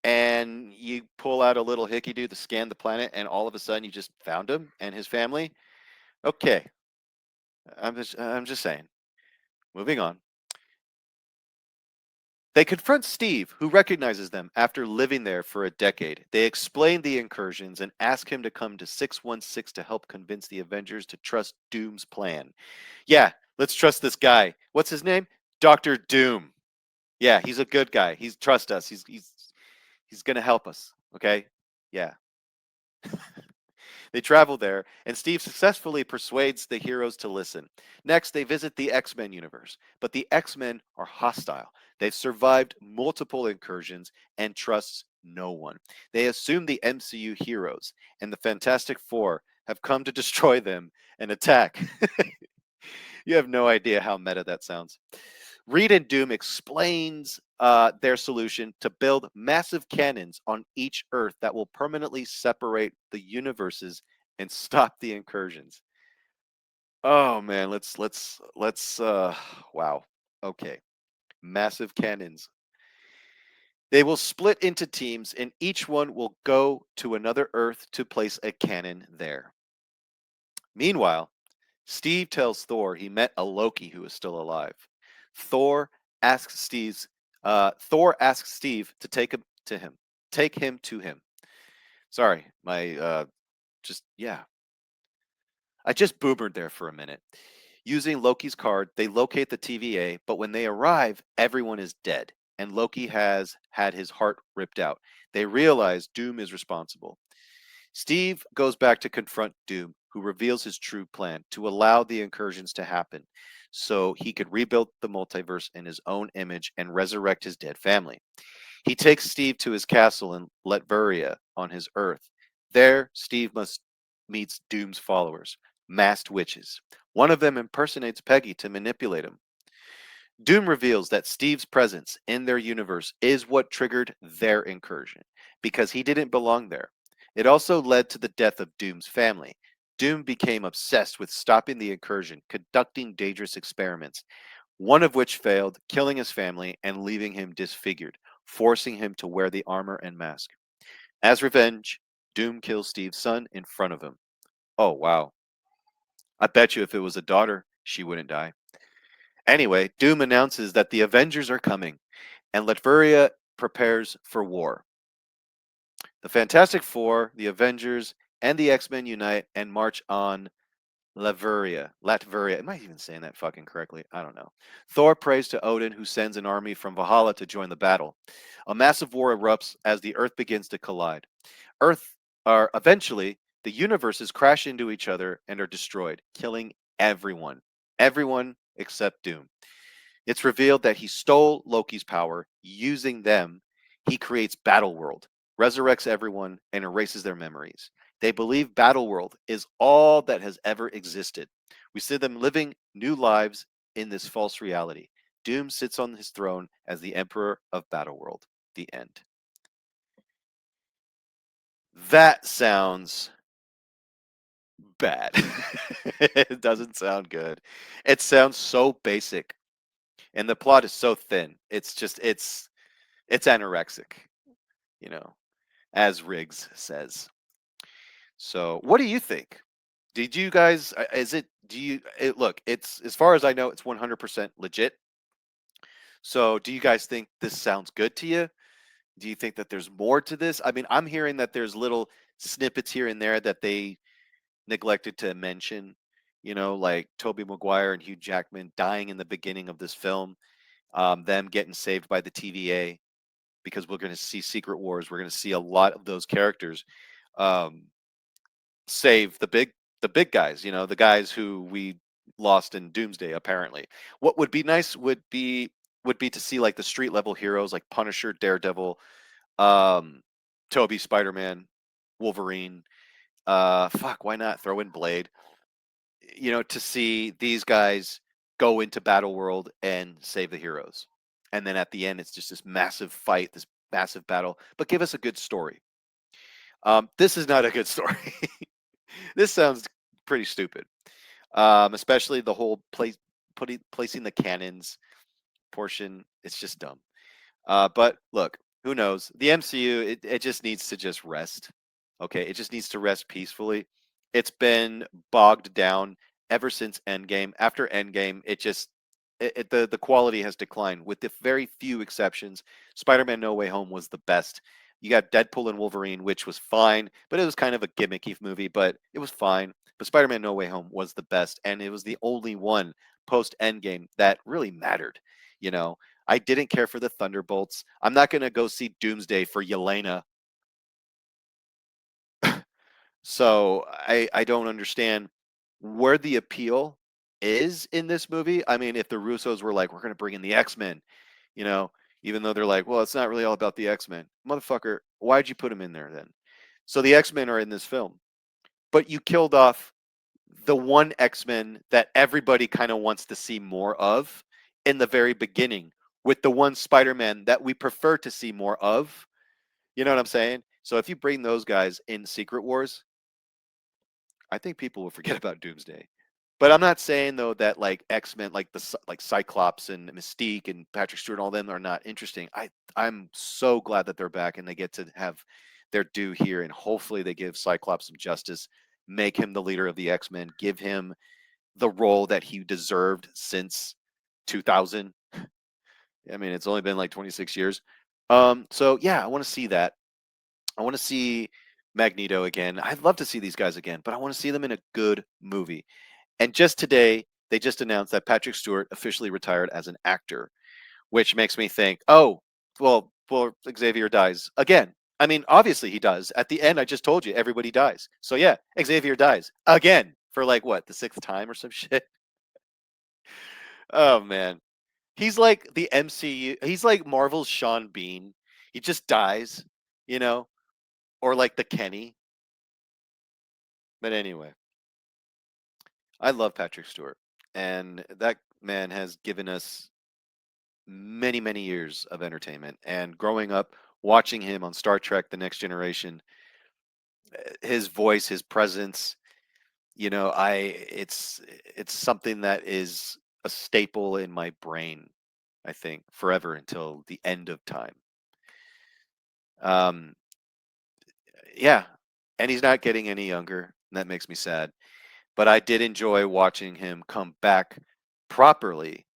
And you pull out a little hickey dude to scan the planet, and all of a sudden you just found him and his family? Okay. I'm just saying. Moving on. They confront Steve, who recognizes them after living there for a decade. They explain the incursions and ask him to come to 616 to help convince the Avengers to trust Doom's plan. Yeah, let's trust this guy. What's his name? Dr. Doom. Yeah, he's a good guy. Trust us. He's going to help us, okay? Yeah. They travel there, and Steve successfully persuades the heroes to listen. Next, they visit the X-Men universe, but the X-Men are hostile. They've survived multiple incursions and trusts no one. They assume the MCU heroes and the Fantastic Four have come to destroy them and attack. You have no idea how meta that sounds. Reed and Doom explains their solution to build massive cannons on each Earth that will permanently separate the universes and stop the incursions. Oh man, let's wow. Okay. Massive cannons. They will split into teams and each one will go to another Earth to place a cannon there. Meanwhile, Steve tells Thor he met a Loki who is still alive. Thor asks Steve to take him to him. Sorry, my I just boomered there for a minute. Using Loki's card, they locate the TVA, but when they arrive, everyone is dead, and Loki has had his heart ripped out. They realize Doom is responsible. Steve goes back to confront Doom, who reveals his true plan to allow the incursions to happen so he could rebuild the multiverse in his own image and resurrect his dead family. He takes Steve to his castle in Latveria on his Earth. There, Steve meets Doom's followers, masked witches. One of them impersonates Peggy to manipulate him. Doom reveals that Steve's presence in their universe is what triggered their incursion, because he didn't belong there. It also led to the death of Doom's family. Doom became obsessed with stopping the incursion, conducting dangerous experiments, one of which failed, killing his family and leaving him disfigured. forcing him to wear the armor and mask. As revenge, Doom kills Steve's son in front of him. Oh, wow. I bet you if it was a daughter, she wouldn't die. Anyway, Doom announces that the Avengers are coming, and Latveria prepares for war. The Fantastic Four, the Avengers, and the X-Men unite and march on Latveria. Am I even saying that fucking correctly? I don't know. Thor prays to Odin, who sends an army from Valhalla to join the battle. A massive war erupts as the Earth begins to collide. Eventually, the universes crash into each other and are destroyed, killing everyone. Everyone except Doom. It's revealed that he stole Loki's power. Using them, he creates Battleworld, resurrects everyone, and erases their memories. They believe Battleworld is all that has ever existed. We see them living new lives in this false reality. Doom sits on his throne as the Emperor of Battleworld. The end. That sounds bad. It doesn't sound good. It sounds so basic. And the plot is so thin. It's anorexic, you know, as Riggs says. So, what do you think? Did you guys look, it's as far as I know it's 100% legit. So, do you guys think this sounds good to you? Do you think that there's more to this? I mean, I'm hearing that there's little snippets here and there that they neglected to mention, like Tobey Maguire and Hugh Jackman dying in the beginning of this film, them getting saved by the TVA, because we're going to see Secret Wars. We're going to see a lot of those characters save the big guys, the guys who we lost in Doomsday. Apparently, what would be nice would be to see like the street level heroes like Punisher, Daredevil, Toby, Spider-Man, Wolverine. Fuck, why not throw in Blade? To see these guys go into Battle World and save the heroes. And then at the end, it's just this massive fight, this massive battle, but give us a good story. This is not a good story. This sounds pretty stupid, especially the whole placing the cannons portion. It's just dumb. But look, who knows? The MCU, it just needs to just rest. Okay, it just needs to rest peacefully. It's been bogged down ever since Endgame. After Endgame, the quality has declined with the very few exceptions. Spider-Man No Way Home was the best. You got Deadpool and Wolverine, which was fine, but it was kind of a gimmicky movie, but it was fine. But Spider-Man No Way Home was the best, and it was the only one post Endgame that really mattered. I didn't care for the Thunderbolts. I'm not going to go see Doomsday for Yelena. So I don't understand where the appeal is in this movie. I mean, if the Russos were like, we're going to bring in the X-Men, even though they're like, well, it's not really all about the X-Men. Motherfucker, why'd you put them in there then? So the X-Men are in this film, but you killed off the one X-Men that everybody kind of wants to see more of in the very beginning, with the one Spider-Man that we prefer to see more of. You know what I'm saying? So if you bring those guys in Secret Wars, I think people will forget about Doomsday. But I'm not saying though that like X-Men, like like Cyclops and Mystique and Patrick Stewart, and all them are not interesting. I'm so glad that they're back and they get to have their due here, and hopefully they give Cyclops some justice, make him the leader of the X-Men, give him the role that he deserved since 2000. I mean, it's only been like 26 years. So yeah, I want to see that. I want to see Magneto again. I'd love to see these guys again, but I want to see them in a good movie. And just today, they just announced that Patrick Stewart officially retired as an actor, which makes me think, oh, well, Xavier dies again. I mean, obviously he does. At the end, I just told you everybody dies. So yeah, Xavier dies again for like what, the 6th time or some shit. Oh man. He's like the MCU. He's like Marvel's Sean Bean. He just dies, you know, or like the Kenny. But anyway, I love Patrick Stewart, and that man has given us many, many years of entertainment. And growing up, watching him on Star Trek: The Next Generation, his voice, his presence, it's something that is a staple in my brain. I think forever until the end of time. Um, yeah, and he's not getting any younger. And that makes me sad. But I did enjoy watching him come back properly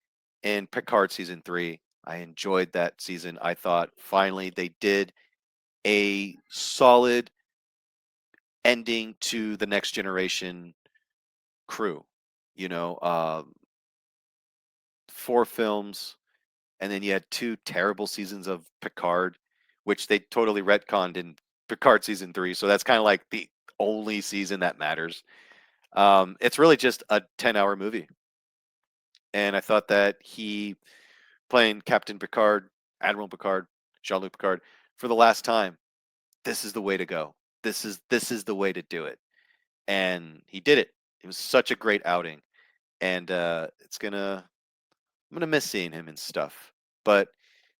in Picard season 3. I enjoyed that season. I thought finally they did a solid ending to the Next Generation crew. You know, 4 films, and then you had 2 terrible seasons of Picard, which they totally retconned in Picard season 3. So that's kind of like the only season that matters. It's really just a 10-hour movie. And I thought that he playing Captain Picard, Admiral Picard, Jean-Luc Picard for the last time, this is the way to go. This is the way to do it. And he did it. It was such a great outing. And I'm gonna miss seeing him and stuff. But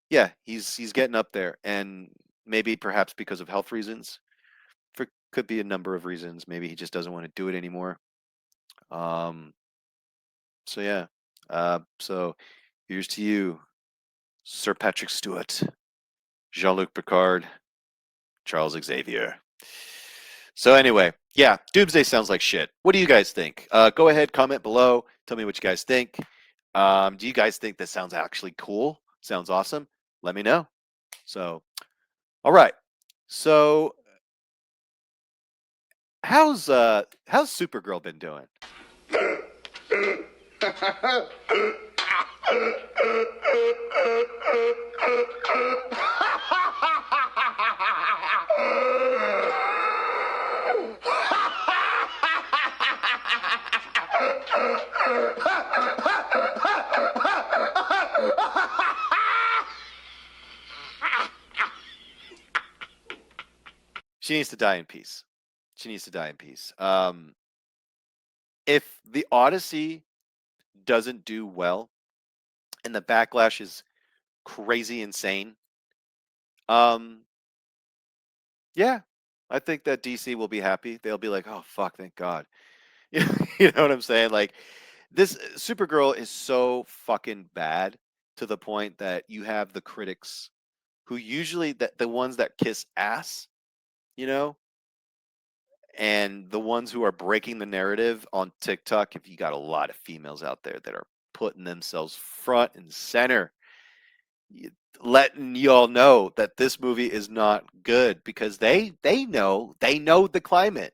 yeah, he's getting up there, and maybe perhaps because of health reasons. Could be a number of reasons. Maybe he just doesn't want to do it anymore. So yeah. So here's to you, Sir Patrick Stewart, Jean-Luc Picard, Charles Xavier. So anyway, yeah, Doomsday sounds like shit. What do you guys think? Go ahead, comment below. Tell me what you guys think. Do you guys think this sounds actually cool? Sounds awesome? Let me know. So, all right. So, how's Supergirl been doing? She needs to die in peace. She needs to die in peace. If the Odyssey doesn't do well and the backlash is crazy insane, yeah, I think that DC will be happy. They'll be like, oh fuck, thank God. You know what I'm saying? Like, this Supergirl is so fucking bad to the point that you have the critics who usually the ones that kiss ass, you know, and the ones who are breaking the narrative on TikTok. If you got a lot of females out there that are putting themselves front and center, letting y'all know that this movie is not good because they know the climate.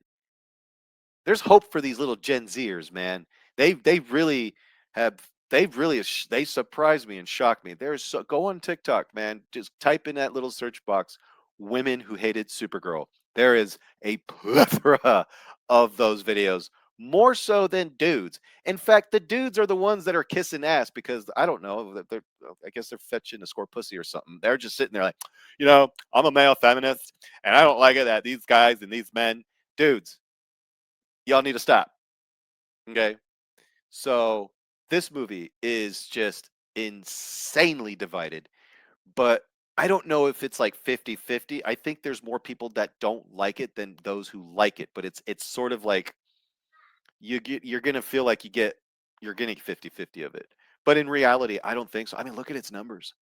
There's hope for these little Gen Zers, man. They really have. They surprised me and shocked me. Go on TikTok, man. Just type in that little search box, women who hated Supergirl. There is a plethora of those videos, more so than dudes. In fact, the dudes are the ones that are kissing ass because I don't know. I guess they're fetching to score pussy or something. They're just sitting there like, I'm a male feminist, and I don't like it that these guys and these men, dudes, y'all need to stop. Okay. So this movie is just insanely divided, but I don't know if it's like 50-50. I think there's more people that don't like it than those who like it, but it's sort of like you're going to feel like you're getting 50-50 of it. But in reality, I don't think so. I mean, look at its numbers.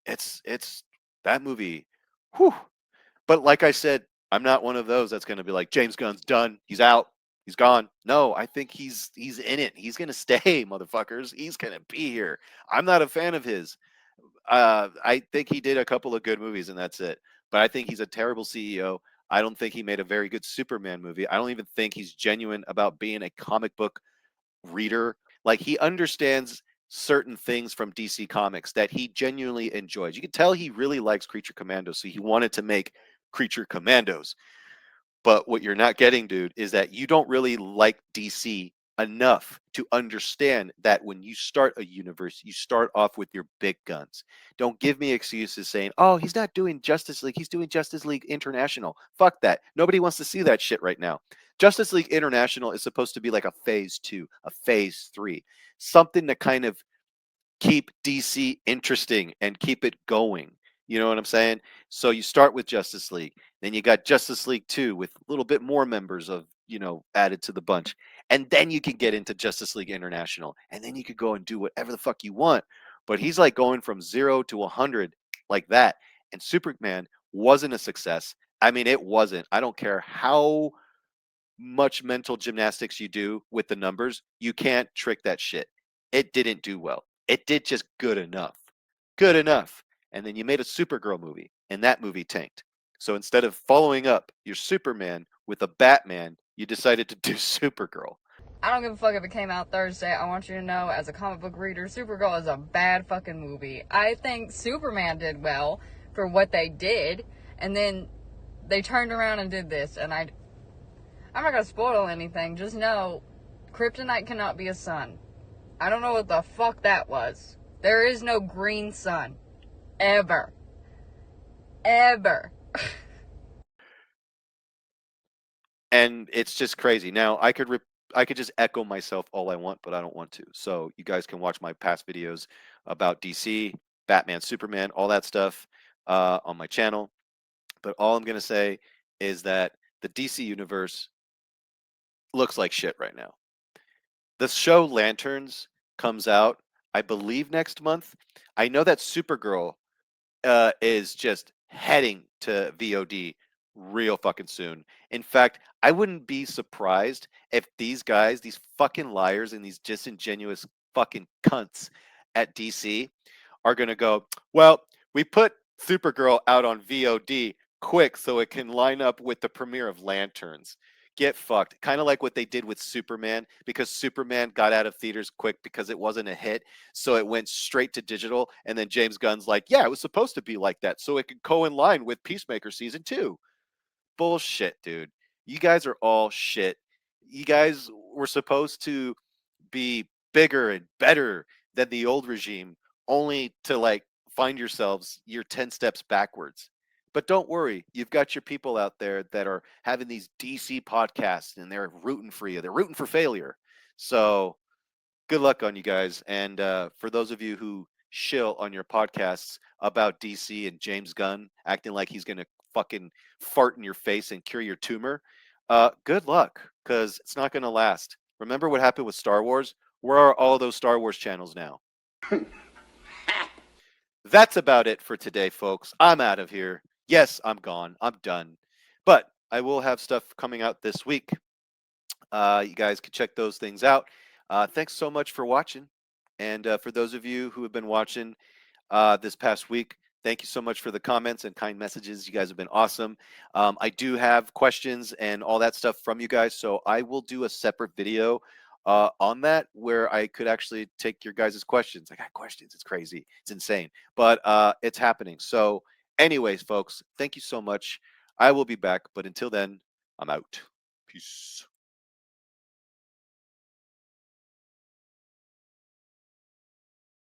It's that movie. Whew. But like I said, I'm not one of those that's going to be like, James Gunn's done. He's out. He's gone. No, I think he's in it. He's going to stay, motherfuckers. He's going to be here. I'm not a fan of his. I think he did a couple of good movies and that's it. But I think he's a terrible CEO. I don't think he made a very good Superman movie. I don't even think he's genuine about being a comic book reader. Like, he understands certain things from DC Comics that he genuinely enjoys. You can tell he really likes Creature Commandos, so he wanted to make Creature Commandos. But what you're not getting, dude, is that you don't really like DC enough to understand that when you start a universe, you start off with your big guns. Don't give me excuses saying, oh, he's not doing Justice League. He's doing Justice League International. Fuck that. Nobody wants to see that shit right now. Justice League International is supposed to be like a phase 2, a phase 3, something to kind of keep DC interesting and keep it going. You know what I'm saying? So you start with Justice League, then you got Justice League 2 with a little bit more members of, added to the bunch. And then you can get into Justice League International, and then you could go and do whatever the fuck you want. But he's like going from 0 to 100 like that. And Superman wasn't a success. I mean, it wasn't. I don't care how much mental gymnastics you do with the numbers, you can't trick that shit. It didn't do well. It did just good enough. Good enough. And then you made a Supergirl movie, and that movie tanked. So instead of following up your Superman with a Batman, you decided to do Supergirl. I don't give a fuck if it came out Thursday. I want you to know, as a comic book reader, Supergirl is a bad fucking movie. I think Superman did well for what they did, and then they turned around and did this, and I'm not gonna spoil anything. Just know, Kryptonite cannot be a sun. I don't know what the fuck that was. There is no green sun. Ever. Ever. And it's just crazy. Now, I could just echo myself all I want, but I don't want to. So you guys can watch my past videos about DC, Batman, Superman, all that stuff on my channel. But all I'm going to say is that the DC universe looks like shit right now. The show Lanterns comes out, I believe, next month. I know that Supergirl is just heading to VOD real fucking soon. In fact, I wouldn't be surprised if these guys, these fucking liars and these disingenuous fucking cunts at DC are going to go, well, we put Supergirl out on VOD quick so it can line up with the premiere of Lanterns. Get fucked. Kind of like what they did with Superman, because Superman got out of theaters quick because it wasn't a hit. So it went straight to digital. And then James Gunn's like, yeah, it was supposed to be like that. So it could go in line with Peacemaker season 2. Bullshit, dude. You guys are all shit. You guys were supposed to be bigger and better than the old regime, only to like find yourselves you're 10 steps backwards. But don't worry, you've got your people out there that are having these DC podcasts and they're rooting for you. They're rooting for failure. So good luck on you guys. And for those of you who shill on your podcasts about DC and James Gunn acting like he's going to fucking fart in your face and cure your tumor, good luck, because it's not going to last. Remember what happened with Star Wars? Where are all those Star Wars channels now? That's about it for today, folks. I'm out of here. Yes, I'm gone. I'm done. But I will have stuff coming out this week. You guys can check those things out. Thanks so much for watching. And for those of you who have been watching this past week, thank you so much for the comments and kind messages. You guys have been awesome. I do have questions and all that stuff from you guys, so I will do a separate video on that where I could actually take your guys' questions. I got questions. It's crazy. It's insane. But it's happening. So anyways, folks, thank you so much. I will be back. But until then, I'm out. Peace.